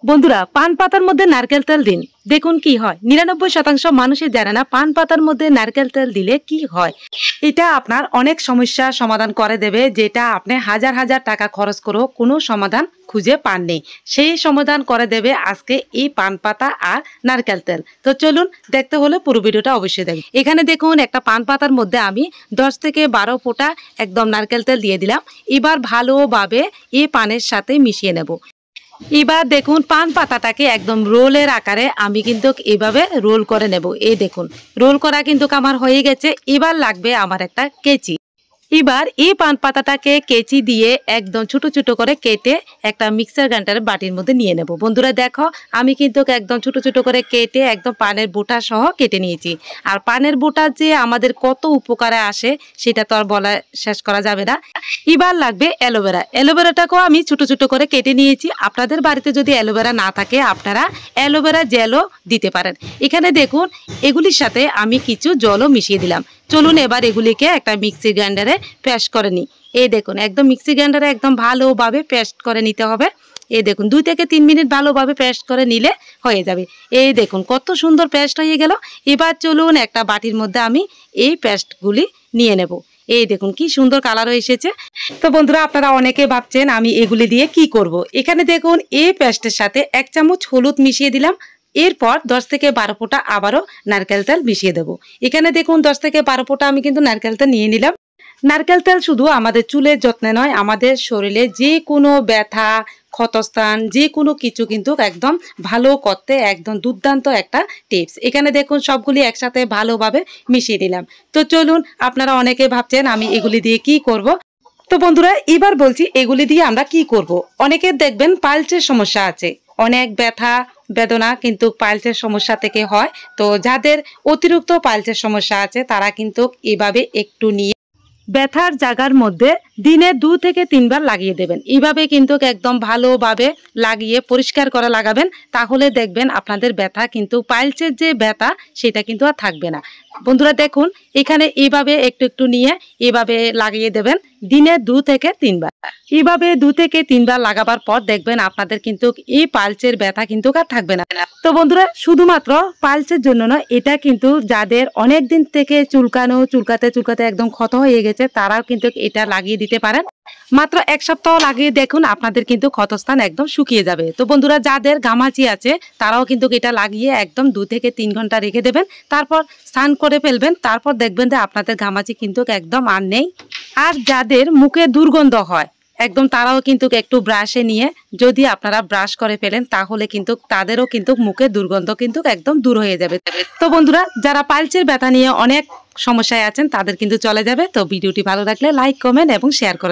বন্ধুরা, পান পাতার মধ্যে নারকেল তেল দিন, দেখুন কি হয়। ৯৯% মানুষই জানে না পান পাতার মধ্যে নারকেল তেল দিলে কি হয়। এটা আপনার অনেক সমস্যার সমাধান করে দেবে, যেটা আপনি হাজার হাজার টাকা খরচ করেও কোনো সমাধান খুঁজে পাননি। সেই সমাধান করে দেবে আজকে এই পান পাতা আর নারকেল তেল। তো চলুন, দেখতে হলে পুরো ভিডিওটা অবশ্যই দেখুন। এখানে দেখুন, একটা পান পাতার মধ্যে আমি 10 থেকে 12 ফোঁটা একদম নারকেল তেল দিয়ে দিলাম। এবার ভালোভাবে এই পানের সাথে মিশিয়ে নেব। এবার দেখুন, পান পাতাটাকে একদম রোলের আকারে আমি কিন্তু এভাবে রোল করে নেব। এই দেখুন, রোল করা কিন্তু আমার হয়ে গেছে। এবার লাগবে আমার একটা কেচি। এবার এই পান পাতাটাকে কেচি দিয়ে একদম ছোট ছোট করে কেটে একটা মিক্সার গ্রাইন্ডার বাটির মধ্যে নিয়ে নেব। বন্ধুরা দেখো, আমি কিন্তু একদম ছোট ছোট করে কেটে একদম পানের বোটা সহ কেটে নিয়েছি। আর পানের বোটা যে আমাদের কত উপকারে আসে সেটা তো আর বলা শেষ করা যাবে না। এবার লাগবে অ্যালোভেরা। অ্যালোভেরাটাকেও আমি ছোট ছোট করে কেটে নিয়েছি। আপনাদের বাড়িতে যদি অ্যালোভেরা না থাকে, আপনারা অ্যালোভেরা জেলও দিতে পারেন। এখানে দেখুন, এগুলির সাথে আমি কিছু জলও মিশিয়ে দিলাম। চলুন এবার এগুলিকে একটা মিক্সি গ্রাইন্ডারে পেস্ট করে নিই। এই দেখুন, একদম মিক্সি গ্রাইন্ডারে একদম ভালোভাবে পেস্ট করে নিতে হবে। এই দেখুন, 2 থেকে 3 মিনিট ভালোভাবে পেস্ট করে নিলে হয়ে যাবে। এই দেখুন, কত সুন্দর পেস্ট হয়ে গেল। এবার চলুন একটা বাটির মধ্যে আমি এই পেস্টগুলি নিয়ে নেব। এই দেখুন, কি সুন্দর কালার এসেছে। তো বন্ধুরা, আপনারা অনেকে ভাবছেন আমি এগুলি দিয়ে কি করব। এখানে দেখুন, এই পেস্টের সাথে 1 চামচ হলুদ মিশিয়ে দিলাম। এরপর 10 থেকে 12 ফোঁটা আবারও নারকেল তেল মিশিয়ে দেব। এখানে দেখুন, 10 থেকে 12 ফোঁটা আমি কিন্তু নারকেল তেল নিয়ে নিলাম। নারকেল তেল শুধু আমাদের চুলের যত্নে নয়, আমাদের শরীরে যে কোনো ব্যথা, ক্ষতস্থান, যে কোনো কিছু কিন্তু একদম ভালো করতে একদম দুর্দান্ত একটা টিপস। এখানে দেখুন, সবগুলি একসাথে ভালোভাবে মিশিয়ে দিলাম। তো চলুন, আপনারা অনেকে ভাবছেন আমি এগুলি দিয়ে কি করব। তো বন্ধুরা, এবার বলছি এগুলি দিয়ে আমরা কি করব। অনেকের দেখবেন পাইলসের সমস্যা আছে, অনেক ব্যথা বেদনা কিন্তু পাইলসের সমস্যা থেকে হয়। তো যাদের অতিরিক্ত পাইলসের সমস্যা আছে, তারা কিন্তু এভাবে একটু নিয়ে ব্যথার জায়গার মধ্যে দিনে 2 থেকে 3 বার লাগিয়ে দেবেন। এইভাবে কিন্তু একদম ভালোভাবে লাগিয়ে পরিষ্কার করে লাগাবেন। তাহলে দেখবেন আপনাদের ব্যথা কিন্তু পাইলসের যে ব্যথা সেটা কিন্তু আর থাকবে না। বন্ধুরা দেখুন, এখানে এইভাবে একটু একটু নিয়ে এইভাবে লাগিয়ে দেবেন দিনে 2 থেকে 3 বার। এইভাবে 2 থেকে 3 বার লাগাবার পর দেখবেন আপনাদের কিন্তু এই পাইলসের ব্যথা কিন্তু আর থাকবে না। তো বন্ধুরা, শুধুমাত্র পাইলসের জন্য নয়, এটা কিন্তু যাদের অনেক দিন থেকে চুলকাতে একদম ক্ষত হয়ে গেছে, তারাও কিন্তু এটা লাগিয়ে দিতে পারেন। মাত্র 1 সপ্তাহ লাগিয়ে দেখুন, আপনাদের কিন্তু ক্ষতস্থান একদম শুকিয়ে যাবে। তো বন্ধুরা, যাদের ঘামাচি আছে, তারাও কিন্তু এটা লাগিয়ে একদম 2 থেকে 3 ঘন্টা রেখে দেবেন। তারপর স্নান করে ফেলবেন। তারপর দেখবেন যে আপনাদের ঘামাচি কিন্তু একদম আর নেই। আর যাদের মুখে দুর্গন্ধ হয় একদম, তারাও কিন্তু একটু ব্রাশে নিয়ে যদি আপনারা ব্রাশ করে ফেলেন, তাহলে কিন্তু তাদেরও কিন্তু মুখে দুর্গন্ধ কিন্তু একদম দূর হয়ে যাবে। তো বন্ধুরা, যারা পাইলসের ব্যথা নিয়ে অনেক সমস্যায় আছেন, তাদের কিন্তু চলে যাবে। তো ভিডিওটি ভালো লাগলে লাইক, কমেন্ট এবং শেয়ার করে